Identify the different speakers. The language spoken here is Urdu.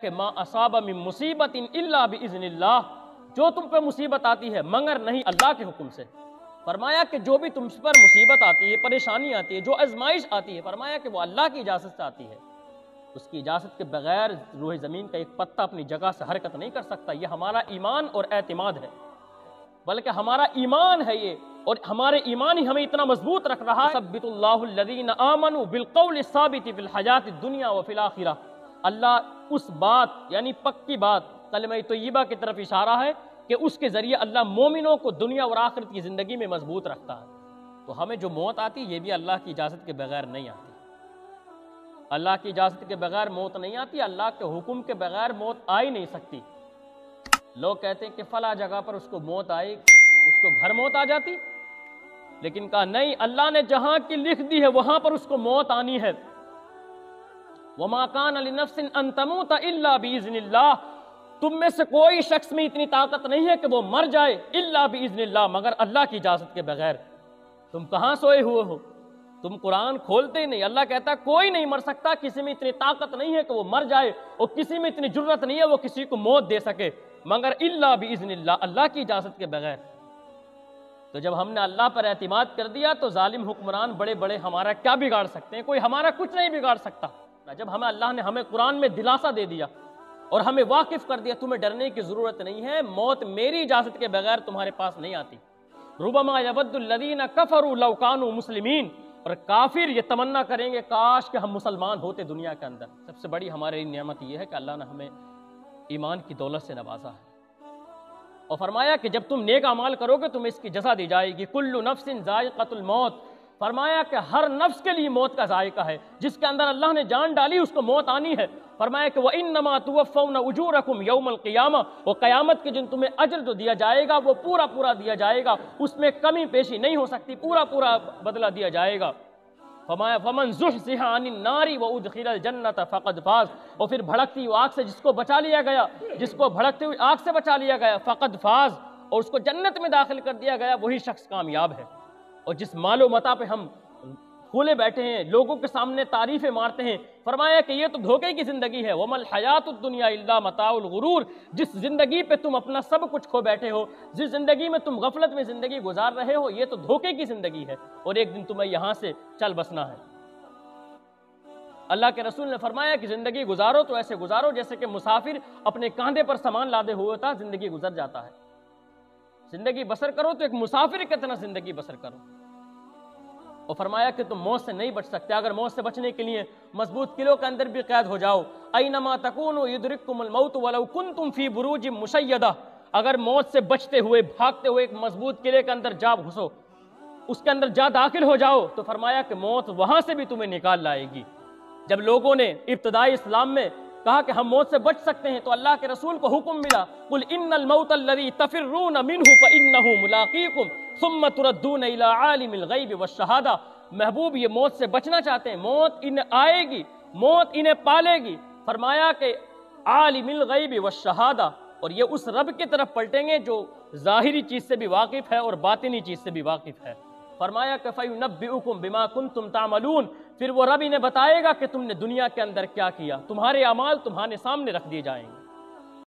Speaker 1: کہ ما اصاب من مصیبت الا باذن اللہ، جو تم پہ مصیبت آتی ہے مگر نہیں اللہ کے حکم سے۔ فرمایا کہ جو بھی تم پر مصیبت آتی ہے، پریشانی آتی ہے، جو آزمائش آتی ہے، فرمایا کہ وہ اللہ کی اجازت سے آتی ہے۔ اس کی اجازت کے بغیر روح زمین کا ایک پتا اپنی جگہ سے حرکت نہیں کر سکتا۔ یہ ہمارا ایمان اور اعتماد ہے، بلکہ ہمارا ایمان ہے یہ، اور ہمارے ایمان ہی ہمیں اتنا مضبوط رکھ رہا ہے۔ ثبت اللہ الذین آمنوا بالقول الثابت فی الحیات الدنیا وفی الآخرہ۔ اللہ اس بات یعنی پکی بات کلمہ طیبہ کی طرف اشارہ ہے کہ اس کے ذریعے اللہ مومنوں کو دنیا اور آخرت کی زندگی میں مضبوط رکھتا ہے۔ تو ہمیں جو موت آتی یہ بھی اللہ کی اجازت کے بغیر نہیں آتی۔ اللہ کی اجازت کے بغیر موت نہیں آتی، اللہ کے حکم کے بغیر موت آ ہی نہیں سکتی۔ لوگ کہتے ہیں کہ فلاں جگہ پر اس کو موت آئی، اس کو گھر موت آ جاتی، لیکن کہا نہیں، اللہ نے جہاں کی لکھ دی ہے وہاں پر اس کو موت آنی ہے۔ وَمَا كَانَ لِنَفْسٍ أَن تَمُوتَ إِلَّا بِإِذْنِ اللَّهِ، تم میں سے کوئی شخص میں اتنی طاقت نہیں ہے کہ وہ مر جائے الا بِإِذْنِ اللَّهِ، مگر اللہ کی اجازت کے بغیر۔ تم کہاں سوئے ہوئے ہو؟ تم قرآن کھولتے ہی نہیں۔ اللہ کہتا ہے کوئی نہیں مر سکتا، کسی میں اتنی طاقت نہیں ہے کہ وہ مر جائے، اور کسی میں اتنی جرت نہیں ہے وہ کسی کو موت دے سکے مگر الا بِإِذْنِ اللَّهِ، اللہ کی اجازت کے بغیر۔ تو جب ہم نے اللہ پر اعتماد کر دیا تو ظالم حکمران بڑے بڑے ہمارا کیا بگاڑ سکتے ہیں؟ کوئی ہمارا کچھ نہیں بگاڑ سکتا۔ جب اللہ نے ہمیں قرآن میں دلاسا دے دیا اور ہمیں واقف کر دیا تمہیں ڈرنے کی ضرورت نہیں ہے، موت میری اجازت کے بغیر تمہارے پاس نہیں آتی۔ ربما یود الذین کفروا لو کانوا مسلمین، اور کافر یہ تمنا کریں گے کاش کہ ہم مسلمان ہوتے دنیا کے اندر۔ سب سے بڑی ہماری نعمت یہ ہے کہ اللہ نے ہمیں ایمان کی دولت سے نوازا ہے، اور فرمایا کہ جب تم نیک اعمال کرو گے تمہیں اس کی جزا دی جائے گی۔ کل نفس ذائقۃ الموت، فرمایا کہ ہر نفس کے لیے موت کا ذائقہ ہے، جس کے اندر اللہ نے جان ڈالی اس کو موت آنی ہے۔ فرمایا کہ وَإِنَّمَا تُوَفَّوْنَ أُجُورَكُمْ يَوْمَ الْقِيَامَةِ، وہ قیامت کے دن تمہیں اجر جو دیا جائے گا وہ پورا پورا دیا جائے گا، اس میں کمی پیشی نہیں ہو سکتی، پورا پورا بدلہ دیا جائے گا۔ فرمایا فَمَنْ زُحْزِحَ عَنِ النَّارِ وَأُدْخِلَ الْجَنَّةَ فَقَدْ فَازَ، اور پھر بھڑکتی ہوئی آگ سے جس کو بچا لیا گیا، جس کو بھڑکتی ہوئی آگ سے بچا لیا گیا، فَقَدْ فَازَ، اور اس کو جنت میں داخل کر دیا گیا، وہی شخص کامیاب ہے۔ اور جس مال و متاع پہ ہم کھولے بیٹھے ہیں، لوگوں کے سامنے تعریفیں مارتے ہیں، فرمایا کہ یہ تو دھوکے کی زندگی ہے۔ وَمَا الْحَيَاةُ الدُّنْيَا إِلَّا مَتَاعُ الْغُرُورِ، جس زندگی پہ تم اپنا سب کچھ کھو بیٹھے ہو، جس زندگی میں تم غفلت میں زندگی گزار رہے ہو، یہ تو دھوکے کی زندگی ہے، اور ایک دن تمہیں یہاں سے چل بسنا ہے۔ اللہ کے رسول نے فرمایا کہ زندگی گزارو تو ایسے گزارو جیسے کہ مسافر اپنے کاندھے پر سامان لادے ہوئے ہوتا، زندگی گزر جاتا ہے۔ زندگی بسر کرو تو ایک مسافر کی طرح زندگی بسر کرو۔ اور فرمایا کہ تم موت سے نہیں بچ سکتے، اگر موت سے بچنے کے لیے مضبوط قلعوں کے اندر بھی قید ہو جاؤ، اینما تکونوا یدرککم الموت ولو کنتم فی بروج مشیدہ، اگر موت سے بچتے ہوئے بھاگتے ہوئے ایک مضبوط قلعے کے اندر جا گھسو، اس کے اندر جا داخل ہو جاؤ، تو فرمایا کہ موت وہاں سے بھی تمہیں نکال لائے گی۔ جب لوگوں نے ابتدائی اسلام میں کہا کہ ہم موت سے بچ سکتے ہیں تو اللہ کے رسول کو حکم ملا، قل ان الموت الذی تفرون منہ فانہ ملاقیکم ثم تردون الی عالم الغیب والشہادہ، محبوب یہ موت سے بچنا چاہتے ہیں، موت انہیں آئے گی، موت انہیں پالے گی۔ فرمایا کہ عالم الغیب والشہادہ، اور یہ اس رب کی طرف پلٹیں گے جو ظاہری چیز سے بھی واقف ہے اور باطنی چیز سے بھی واقف ہے۔ فرمایا کہ فَيُنَبِّئُكُم بِمَا كُنتُمْ تَعْمَلُونَ، پھر وہ رب انہیں بتائے گا کہ تم نے دنیا کے اندر کیا کیا، تمہارے اعمال تمہارے سامنے رکھ دیے جائیں گے۔